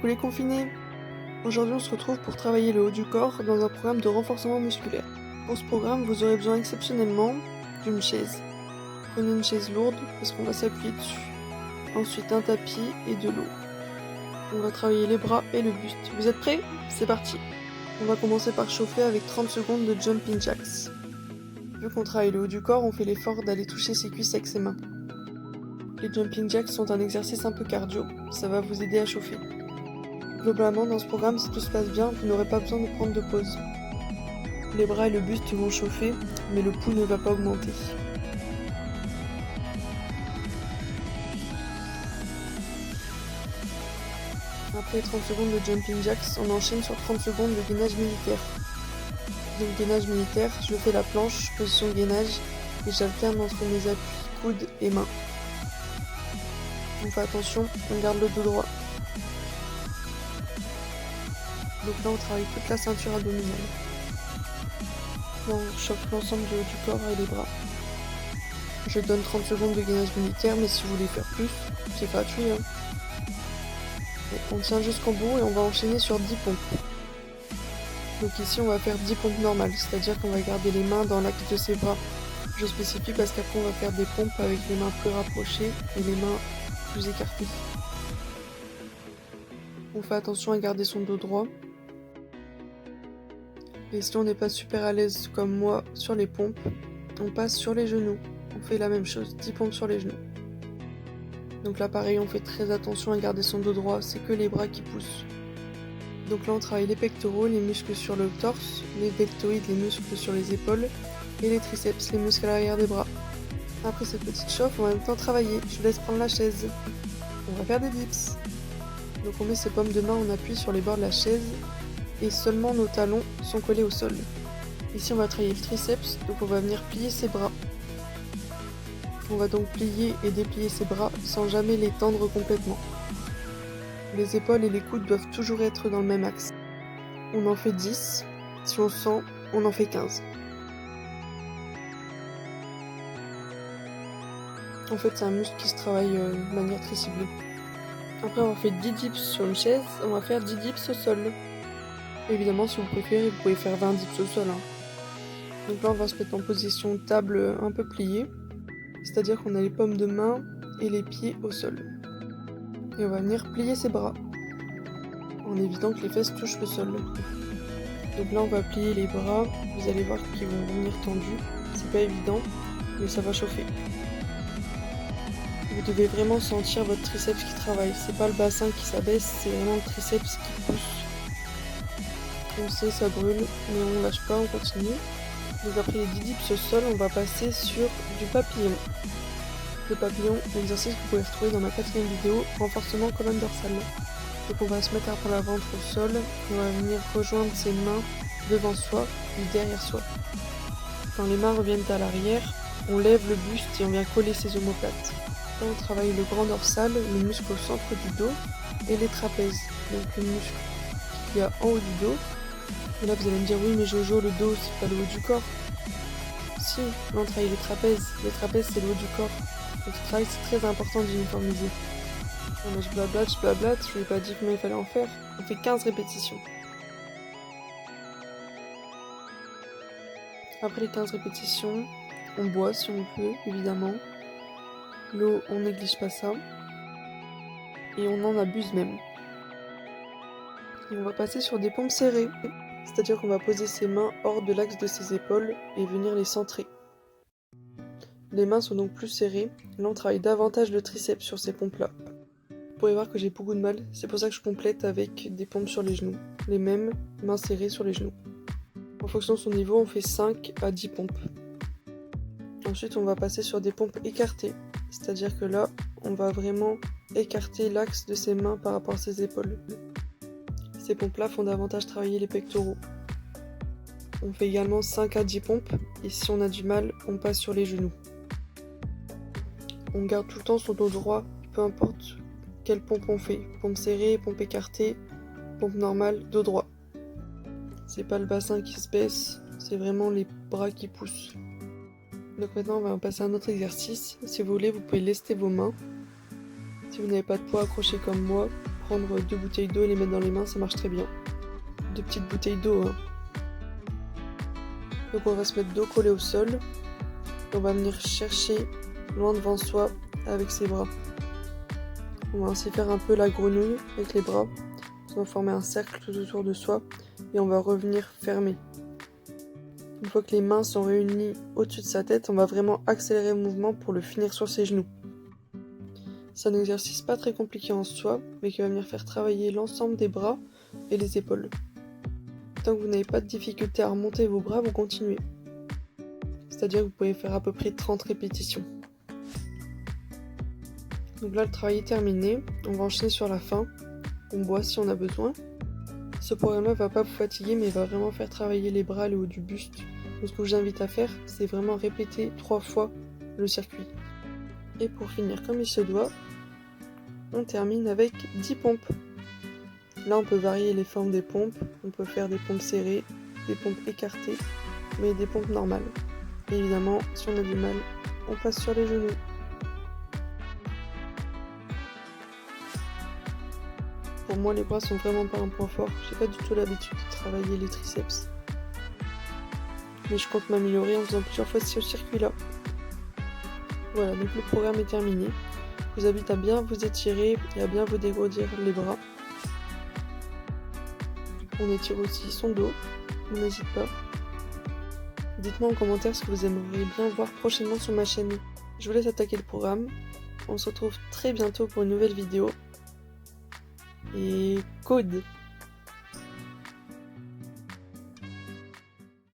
Coucou les confinés! Aujourd'hui on se retrouve pour travailler le haut du corps dans un programme de renforcement musculaire. Pour ce programme, vous aurez besoin exceptionnellement d'une chaise. Prenez une chaise lourde parce qu'on va s'appuyer dessus. Ensuite un tapis et de l'eau. On va travailler les bras et le buste. Vous êtes prêts? C'est parti! On va commencer par chauffer avec 30 secondes de jumping jacks. Vu qu'on travaille le haut du corps, on fait l'effort d'aller toucher ses cuisses avec ses mains. Les jumping jacks sont un exercice un peu cardio, ça va vous aider à chauffer. Globalement, dans ce programme, si tout se passe bien, vous n'aurez pas besoin de prendre de pause. Les bras et le buste vont chauffer, mais le pouls ne va pas augmenter. Après 30 secondes de jumping jacks, on enchaîne sur 30 secondes de gainage militaire. Donc gainage militaire, je fais la planche, position gainage, et j'alterne entre mes appuis, coudes et mains. On fait attention, on garde le dos droit. Donc là on travaille toute la ceinture abdominale. Là on chauffe l'ensemble du haut du corps et les bras. Je donne 30 secondes de gainage militaire, mais si vous voulez faire plus, c'est gratuit. On tient jusqu'au bout et on va enchaîner sur 10 pompes. Donc ici on va faire 10 pompes normales, c'est-à-dire qu'on va garder les mains dans l'axe de ses bras. Je spécifie parce qu'après on va faire des pompes avec les mains plus rapprochées et les mains plus écartées. On fait attention à garder son dos droit. Et si on n'est pas super à l'aise comme moi sur les pompes, on passe sur les genoux. On fait la même chose, 10 pompes sur les genoux. Donc là pareil, on fait très attention à garder son dos droit, c'est que les bras qui poussent. Donc là on travaille les pectoraux, les muscles sur le torse, les deltoïdes, les muscles sur les épaules, et les triceps, les muscles à l'arrière des bras. Après cette petite chauffe, on va en même temps travailler. Je vous laisse prendre la chaise. On va faire des dips. Donc on met ses paumes de main, on appuie sur les bords de la chaise, et seulement nos talons sont collés au sol. Ici on va travailler le triceps, donc on va venir plier ses bras. On va donc plier et déplier ses bras sans jamais les tendre complètement. Les épaules et les coudes doivent toujours être dans le même axe. On en fait 10, si on sent, on en fait 15. En fait c'est un muscle qui se travaille de manière très ciblée. Après avoir fait 10 dips sur une chaise, on va faire 10 dips au sol. Évidemment, si vous préférez, vous pouvez faire 20 dips au sol. Donc là, on va se mettre en position table un peu pliée. C'est-à-dire qu'on a les paumes de main et les pieds au sol. Et on va venir plier ses bras. En évitant que les fesses touchent le sol. Donc là, on va plier les bras. Vous allez voir qu'ils vont venir tendus. C'est pas évident, mais ça va chauffer. Vous devez vraiment sentir votre triceps qui travaille. C'est pas le bassin qui s'abaisse, c'est vraiment le triceps qui pousse. On sait, ça brûle, mais on lâche pas, on continue. Donc après les 10 dips au sol, on va passer sur du papillon. Le papillon, l'exercice que vous pouvez retrouver dans ma 4e vidéo, renforcement colonne dorsale. Donc on va se mettre à la ventre au sol, on va venir rejoindre ses mains devant soi, puis derrière soi. Quand les mains reviennent à l'arrière, on lève le buste et on vient coller ses omoplates. Là on travaille le grand dorsal, le muscle au centre du dos, et les trapèzes, donc le muscle qu'il y a en haut du dos. Et là vous allez me dire oui mais Jojo, le dos c'est pas le haut du corps. Si, on travaille les trapèzes c'est le haut du corps. Donc ce travail c'est très important d'uniformiser. Je blablate, je vous ai pas dit comment il fallait en faire. On fait 15 répétitions. Après les 15 répétitions, on boit si on peut, évidemment. L'eau, on néglige pas ça. Et on en abuse même. Et on va passer sur des pompes serrées. C'est-à-dire qu'on va poser ses mains hors de l'axe de ses épaules et venir les centrer. Les mains sont donc plus serrées. Là, on travaille davantage le triceps sur ces pompes-là. Vous pourrez voir que j'ai beaucoup de mal. C'est pour ça que je complète avec des pompes sur les genoux. Les mêmes, mains serrées sur les genoux. En fonction de son niveau, on fait 5 à 10 pompes. Ensuite, on va passer sur des pompes écartées. C'est-à-dire que là, on va vraiment écarter l'axe de ses mains par rapport à ses épaules. Ces pompes-là font davantage travailler les pectoraux. On fait également 5 à 10 pompes, et si on a du mal, on passe sur les genoux. On garde tout le temps son dos droit, peu importe quelle pompe on fait. Pompe serrée, pompe écartée, pompe normale, dos droit. C'est pas le bassin qui se baisse, c'est vraiment les bras qui poussent. Donc maintenant on va passer à un autre exercice. Si vous voulez, vous pouvez lester vos mains. Si vous n'avez pas de poids accroché comme moi, prendre 2 bouteilles d'eau et les mettre dans les mains, ça marche très bien. 2 petites bouteilles d'eau, hein. Donc on va se mettre dos collé au sol. Et on va venir chercher loin devant soi avec ses bras. On va ainsi faire un peu la grenouille avec les bras. On va former un cercle tout autour de soi et on va revenir fermer. Une fois que les mains sont réunies au-dessus de sa tête, on va vraiment accélérer le mouvement pour le finir sur ses genoux. C'est un exercice pas très compliqué en soi, mais qui va venir faire travailler l'ensemble des bras et les épaules. Tant que vous n'avez pas de difficulté à remonter vos bras, vous continuez. C'est-à-dire que vous pouvez faire à peu près 30 répétitions. Donc là, le travail est terminé. On va enchaîner sur la fin. On boit si on a besoin. Ce programme-là va pas vous fatiguer, mais il va vraiment faire travailler les bras, le haut du buste. Donc ce que je vous invite à faire, c'est vraiment répéter 3 fois le circuit. Et pour finir comme il se doit, on termine avec 10 pompes. Là, on peut varier les formes des pompes. On peut faire des pompes serrées, des pompes écartées, mais des pompes normales. Et évidemment, si on a du mal, on passe sur les genoux. Pour moi, les bras sont vraiment pas un point fort. J'ai pas du tout l'habitude de travailler les triceps. Mais je compte m'améliorer en faisant plusieurs fois ce circuit-là. Voilà, donc le programme est terminé. Je vous invite à bien vous étirer et à bien vous dégourdir les bras. On étire aussi son dos, on n'hésite pas. Dites-moi en commentaire ce que vous aimeriez bien voir prochainement sur ma chaîne. Je vous laisse attaquer le programme. On se retrouve très bientôt pour une nouvelle vidéo. Et code!